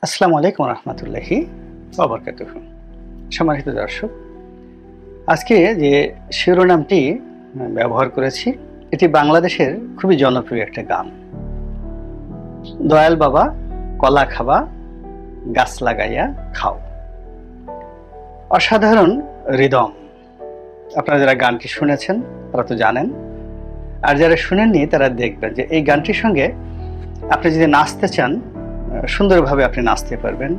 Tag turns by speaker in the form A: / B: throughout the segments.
A: আসসালামু আলাইকুম রহমতুল্লাহি ওয়াবারাকাতুহু। সম্মানিত দর্শক, আজকে যে শিরোনামটি ব্যবহার করেছি এটি বাংলাদেশের খুবই জনপ্রিয় একটা গান। দয়াল বাবা কলা খাবা গাছ লাগাইয়া খাও। অসাধারণ রিদম। আপনারা যারা গানটি শুনেছেন তারা তো জানেন, আর যারা শুনেননি তারা দেখবেন যে এই গানটির সঙ্গে আপনি যদি নাচতে চান সুন্দরভাবে আপনি নাচতে পারবেন,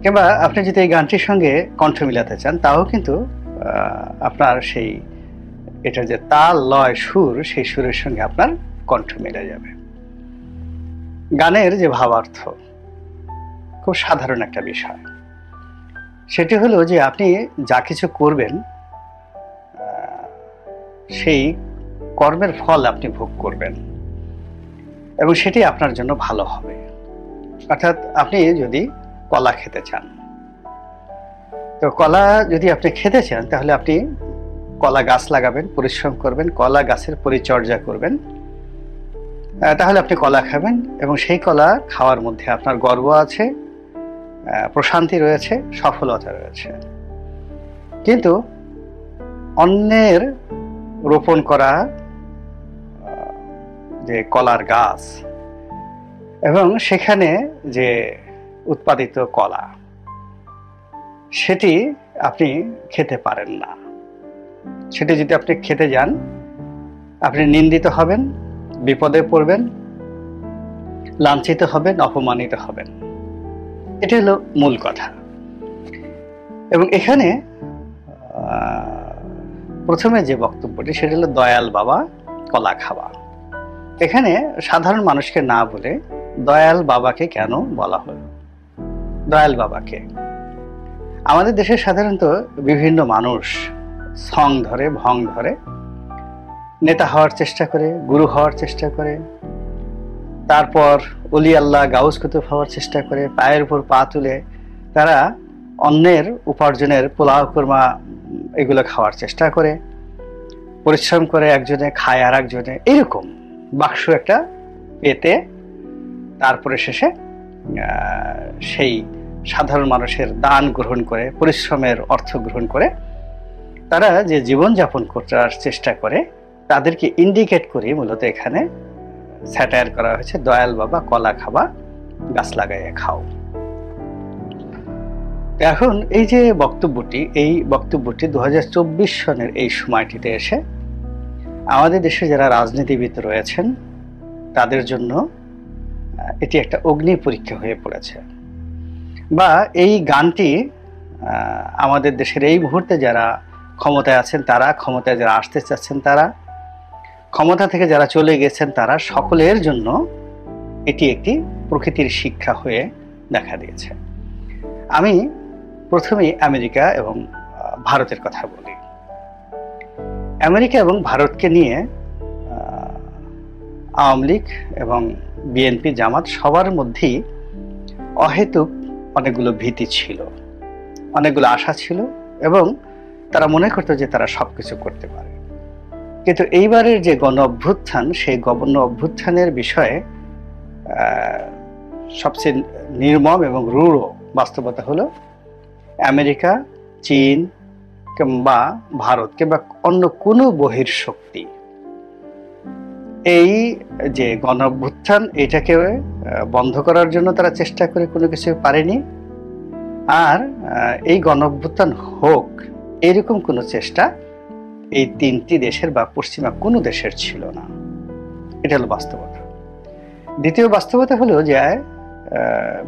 A: কিংবা আপনি যদি এই গানটির সঙ্গে কণ্ঠ মিলাতে চান তাও কিন্তু আপনার সেই এটা যে তাল লয় সুর, সেই সুরের সঙ্গে আপনার কণ্ঠ মিলে যাবে। গানের যে ভাবার্থ খুব সাধারণ একটা বিষয়, সেটি হলো যে আপনি যা কিছু করবেন সেই কর্মের ফল আপনি ভোগ করবেন এবং সেটি আপনার জন্য ভালো হবে। অর্থাৎ আপনি যদি কলা খেতে চান, তো কলা যদি আপনি খেতে চান তাহলে আপনি কলা গাছ লাগাবেন, পরিশ্রম করবেন, কলা গাছের পরিচর্যা করবেন, তাহলে আপনি কলা খাবেন এবং সেই কলা খাওয়ার মধ্যে আপনার গর্ব আছে, প্রশান্তি রয়েছে, সফলতা রয়েছে। কিন্তু অন্যের রোপণ করা যে কলার গাছ এবং সেখানে যে উৎপাদিত কলা, সেটি আপনি খেতে পারেন না। সেটি যদি আপনি খেতে যান আপনি নিন্দিত হবেন, বিপদে পড়বেন, লাঞ্ছিত হবেন, অপমানিত হবেন। এটি হলো মূল কথা। এবং এখানে প্রথমে যে বক্তব্যটি সেটি হলো দয়াল বাবা কলা খাওয়া। এখানে সাধারণ মানুষকে না বলে দয়াল বাবাকে কেন বলা হলো? দয়াল বাবাকে আমাদের দেশে সাধারণত বিভিন্ন মানুষ সং ধরে, ভং ধরে, নেতা হওয়ার চেষ্টা করে, গুরু হওয়ার চেষ্টা করে, তারপর অলি আল্লাহ গাউস কুতুব হওয়ার চেষ্টা করে, পায়ের উপর পা তুলে তারা অন্যের উপার্জনের পোলাও কোরমা এগুলো খাওয়ার চেষ্টা করে, পরিশ্রম করে, একজনে খায় আর একজনে, এরকম বাক্স একটা পেতে তারপরে শেষে সেই সাধারণ মানুষের দান গ্রহণ করে, পরিশ্রমের অর্থ গ্রহণ করে তারা যে জীবনযাপন করার চেষ্টা করে তাদেরকে ইন্ডিকেট করে মূলত এখানে স্যাটায়ার করা হয়েছে, দয়াল বাবা কলা খাবা গাছ লাগাইয়া খাও। এখন এই যে বক্তব্যটি, এই বক্তব্যটি 2024 সনের এই সময়টিতে এসে আমাদের দেশে যারা রাজনীতিবিদ রয়েছেন তাদের জন্য এটি একটা অগ্নি পরীক্ষা হয়ে পড়েছে। বা এই গানটি আমাদের দেশের এই মুহূর্তে যারা ক্ষমতায় আছেন তারা, ক্ষমতায় যারা আসতে চাচ্ছেন তারা, ক্ষমতা থেকে যারা চলে গেছেন তারা, সকলের জন্য এটি একটি প্রকৃতির শিক্ষা হয়ে দেখা দিয়েছে। আমি প্রথমেই আমেরিকা এবং ভারতের কথা বলি। আমেরিকা এবং ভারতকে নিয়ে আওয়ামী লীগ এবং বিএনপি, জামাত সবার মধ্যেই অহেতুক অনেকগুলো ভীতি ছিল, অনেকগুলো আশা ছিল এবং তারা মনে করতো যে তারা সবকিছু করতে পারে। কিন্তু এইবারের যে গণ অভ্যুত্থান, সেই গণ অভ্যুত্থানের বিষয়ে সবচেয়ে নির্মম এবং রূঢ় বাস্তবতা হলো আমেরিকা, চীন কিংবা ভারত কিংবা অন্য কোনো বহির্শক্তি এই যে গণ অভ্যুত্থান এটাকে বন্ধ করার জন্য তারা চেষ্টা করে কোনো কিছু পারেনি। আর এই গণ অভ্যুত্থান হোক এরকম কোনো চেষ্টা এই তিনটি দেশের বা পশ্চিমা কোনো দেশের ছিল না। এটা হলো বাস্তবতা। দ্বিতীয় বাস্তবতা হলো যে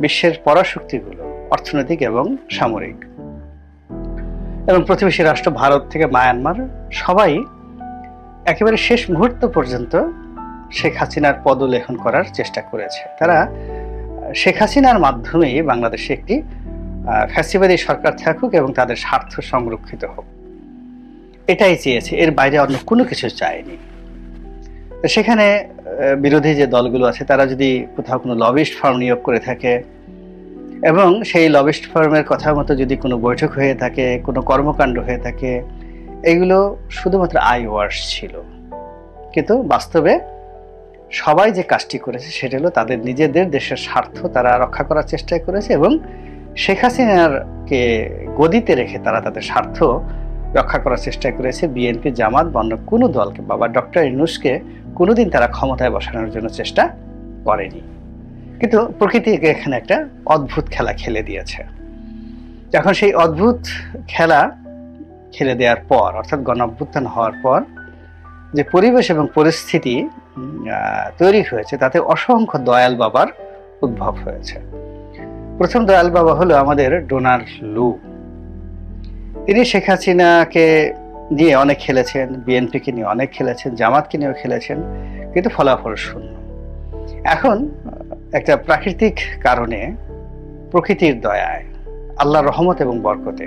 A: বিশ্বের পরাশক্তিগুলো অর্থনৈতিক এবং সামরিক এবং প্রতিবেশী রাষ্ট্র ভারত থেকে মায়ানমার সবাই একেবারে শেষ মুহূর্ত পর্যন্ত শেখ হাসিনার পদলেখন করার চেষ্টা করেছে। তারা শেখ হাসিনার মাধ্যমেই বাংলাদেশে একটি ফ্যাসিবাদী সরকার থাকুক এবং তাদের স্বার্থ সংরক্ষিত হোক, এটাই চেয়েছে, এর বাইরে অন্য কোনো কিছু চায়নি। সেখানে বিরোধী যে দলগুলো আছে তারা যদি কোথাও কোনো লবিস্ট ফার্ম নিয়োগ করে থাকে এবং সেই লবিস্ট ফার্মের কথা মতো যদি কোনো বৈঠক হয়ে থাকে, কোনো কর্মকাণ্ড হয়ে থাকে, এগুলো শুধুমাত্র আই ওয়াশ ছিল। কিন্তু বাস্তবে সবাই যে কাজটি করেছে সেটা হলো তাদের নিজেদের দেশের স্বার্থ তারা রক্ষা করার চেষ্টা করেছে এবং শেখ হাসিনাকে গদিতে রেখে তারা তাদের স্বার্থ রক্ষা করার চেষ্টা করেছে। বিএনপি, জামাত বা অন্য কোনো দলকে বা ডক্টর ইউনূসকে কোনোদিন তারা ক্ষমতায় বসানোর জন্য চেষ্টা করেনি। কিন্তু প্রকৃতি এখানে একটা অদ্ভুত খেলা খেলে দিয়েছে। এখন সেই অদ্ভুত খেলা খেলে দেওয়ার পর, অর্থাৎ গণঅভ্যুত্থান হওয়ার পর যে পরিবেশ এবং পরিস্থিতি তৈরি হয়েছে তাতে অসংখ্য দয়াল বাবার উদ্ভব হয়েছে। প্রথম দয়াল বাবা হলো আমাদের ডোনাল্ড লু। তিনি শেখ হাসিনাকে নিয়ে অনেক খেলেছেন, বিএনপিকে নিয়ে অনেক খেলেছেন, জামাতকে নিয়েও খেলেছেন, কিন্তু ফলাফল শূন্য। এখন একটা প্রাকৃতিক কারণে, প্রকৃতির দয়ায়, আল্লাহর রহমত এবং বরকতে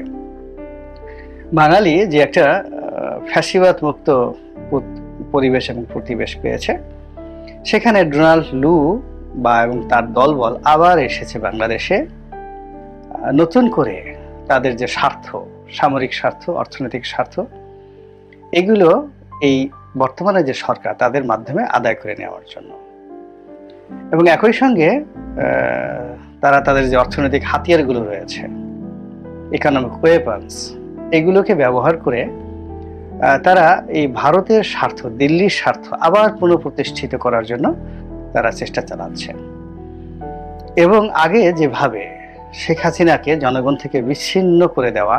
A: বাঙালি যে একটা ফ্যাসিবাদ মুক্ত পরিবেশ এবং প্রতিবেশ পেয়েছে, সেখানে ডোনাল্ড লু এবং তার দলবল আবার এসেছে বাংলাদেশে নতুন করে তাদের যে স্বার্থ, সামরিক স্বার্থ, অর্থনৈতিক স্বার্থ, এগুলো এই বর্তমানে যে সরকার তাদের মাধ্যমে আদায় করে নেওয়ার জন্য। এবং একই সঙ্গে তারা তাদের যে অর্থনৈতিক হাতিয়ারগুলো রয়েছে, ইকোনমিক ওয়েপন্স, এগুলোকে ব্যবহার করে তারা এই ভারতের স্বার্থ, দিল্লির স্বার্থ আবার পুনঃপ্রতিষ্ঠিত করার জন্য তারা চেষ্টা চালাচ্ছে। এবং আগে যেভাবে শেখ হাসিনাকে জনগণ থেকে বিচ্ছিন্ন করে দেওয়া,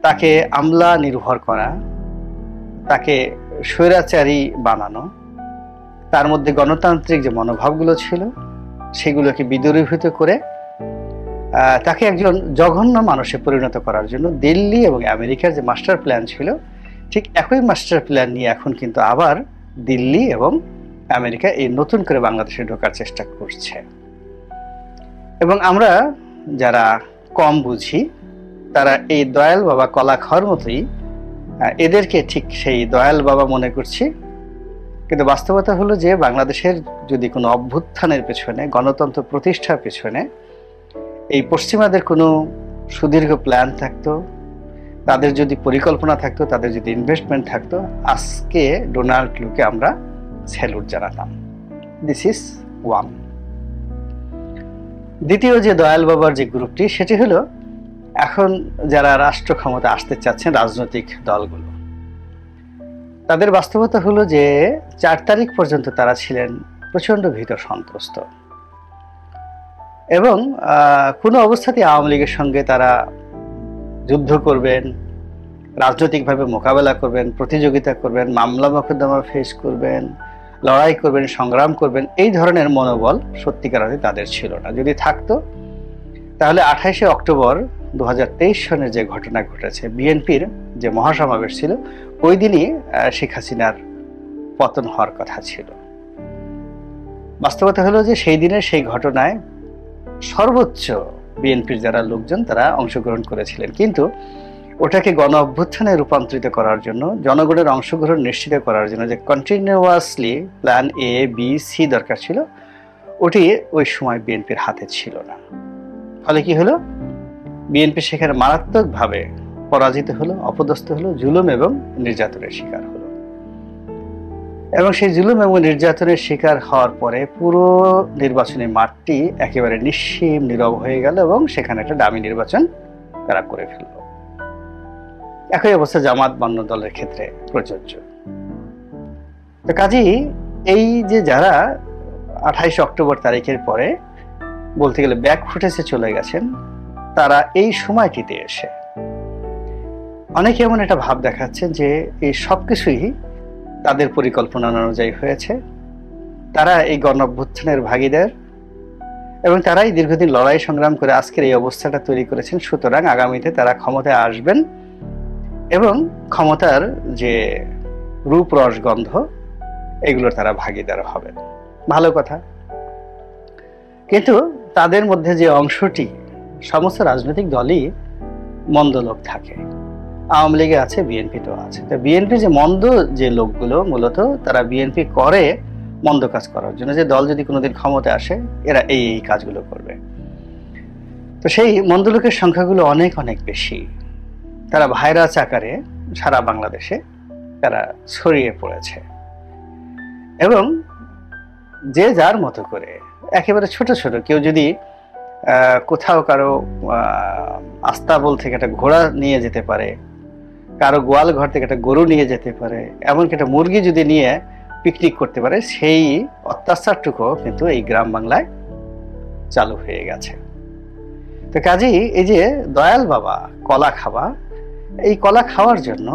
A: তাকে আমলা নির্ভর করা, তাকে স্বৈরাচারী বানানো, তার মধ্যে গণতান্ত্রিক যে মনোভাবগুলো ছিল সেগুলোকে বিদূরীভূত করে তাকে একজন জঘন্য মানুষে পরিণত করার জন্য দিল্লি এবং আমেরিকার যে মাস্টার প্ল্যান ছিল, ঠিক একই মাস্টার প্ল্যান নিয়ে এখন কিন্তু আবার দিল্লি এবং আমেরিকা এই নতুন করে বাংলাদেশে ঢোকার চেষ্টা করছে। এবং আমরা যারা কম বুঝি তারা এই দয়াল বাবা কলা খাওয়ার মতোই এদেরকে ঠিক সেই দয়াল বাবা মনে করছি। কিন্তু বাস্তবতা হলো যে বাংলাদেশের যদি কোনো অভ্যুত্থানের পেছনে, গণতন্ত্র প্রতিষ্ঠার পেছনে এই পশ্চিমাদের কোনো সুদীর্ঘ প্ল্যান থাকতো, তাদের যদি পরিকল্পনা থাকতো, তাদের যদি ইনভেস্টমেন্ট থাকতো, আজকে ডোনাল্ড লুকে আমরা স্যালুট জানাতাম। This is one. দ্বিতীয় যে দয়াল বাবার যে গ্রুপটি, সেটি হলো এখন যারা রাষ্ট্র ক্ষমতা আসতে চাচ্ছেন রাজনৈতিক দলগুলো। তাদের বাস্তবতা হলো যে 4 তারিখ পর্যন্ত তারা ছিলেন প্রচণ্ড ভীত সন্ত্রস্ত এবং কোনো অবস্থাতেই আওয়ামী লীগের সঙ্গে তারা যুদ্ধ করবেন, রাজনৈতিকভাবে মোকাবেলা করবেন, প্রতিযোগিতা করবেন, মামলা মোকদ্দমা ফেস করবেন, লড়াই করবেন, সংগ্রাম করবেন, এই ধরনের মনোবল সত্যিকার অর্থে তাদের ছিল না। যদি থাকতো তাহলে 28শে অক্টোবর 2023 সনের যে ঘটনা ঘটেছে, বিএনপির যে মহাসমাবেশ ছিল, ওই দিনই শেখ হাসিনার পতন হওয়ার কথা ছিল। বাস্তবতা হলো যে সেই দিনের সেই ঘটনায় সর্বোচ্চ বিএনপির যারা লোকজন তারা অংশগ্রহণ করেছিলেন, কিন্তু ওটাকে গণ অভ্যুত্থানে রূপান্তরিত করার জন্য, জনগণের অংশগ্রহণ নিশ্চিত করার জন্য যে continuously plan A, B, C দরকার ছিল, ওটি ওই সময় বিএনপির হাতে ছিল না। ফলে কি হলো, বিএনপি সেখানে মারাত্মকভাবে পরাজিত হলো, অপদস্থ হলো, জুলুম এবং নির্যাতনের শিকার হলো। এবং সেই জুলুম এবং নির্যাতনের শিকার হওয়ার পরে পুরো নির্বাচনী মাঠটি একেবারে নিশ্চিম নীরব হয়ে গেল এবং সেখানে একটা ডামি নির্বাচন তারা করে ফেলল। একই অবস্থা জামাত বান্য দলের ক্ষেত্রে প্রযোজ্য। তো কাজেই এই যে যারা 28 অক্টোবর তারিখের পরে বলতে গেলে ব্যাক ফুটেজে চলে গেছেন, তারা এই সময়টিতে এসে অনেকে এমন একটা ভাব দেখাচ্ছেন যে এই সব কিছুই তাদের পরিকল্পনা অনুযায়ী হয়েছে, তারা এই গণ অভ্যুত্থানের ভাগীদার এবং তারাই দীর্ঘদিন লড়াই সংগ্রাম করে আজকের এই অবস্থাটা তৈরি করেছেন। সুতরাং আগামীতে তারা ক্ষমতায় আসবেন এবং ক্ষমতার যে রূপ, রস, গন্ধ, এগুলোর তারা ভাগীদার হবেন। ভালো কথা। কিন্তু তাদের মধ্যে যে অংশটি, সমস্ত রাজনৈতিক দলই মন্দ লোক থাকে, আওয়ামী লীগে আছে, বিএনপিতেও আছে। তো বিএনপি যে মন্দ যে লোকগুলো, মূলত তারা বিএনপি করে মন্দ কাজ করার জন্য, যে দল যদি কোনোদিন ক্ষমতায় আসে এরা এই কাজগুলো করবে। তো সেই মন্দ লোকের সংখ্যাগুলো অনেক অনেক বেশি। তারা ভাইরাস আকারে সারা বাংলাদেশে তারা ছড়িয়ে পড়েছে এবং যে যার মতো করে একেবারে ছোট ছোট, কেউ যদি কোথাও কারো আস্তাবল থেকে একটা ঘোড়া নিয়ে যেতে পারে, কারো গোয়াল ঘর থেকে একটা গরু নিয়ে যেতে পারে, এমনকি একটা মুরগি যদি নিয়ে পিকনিক করতে পারে, সেই অত্যাচারটুকু কিন্তু এই গ্রাম বাংলায় চালু হয়ে গেছে। তো কাজেই এই যে দয়াল বাবা কলা খাওয়া, এই কলা খাওয়ার জন্য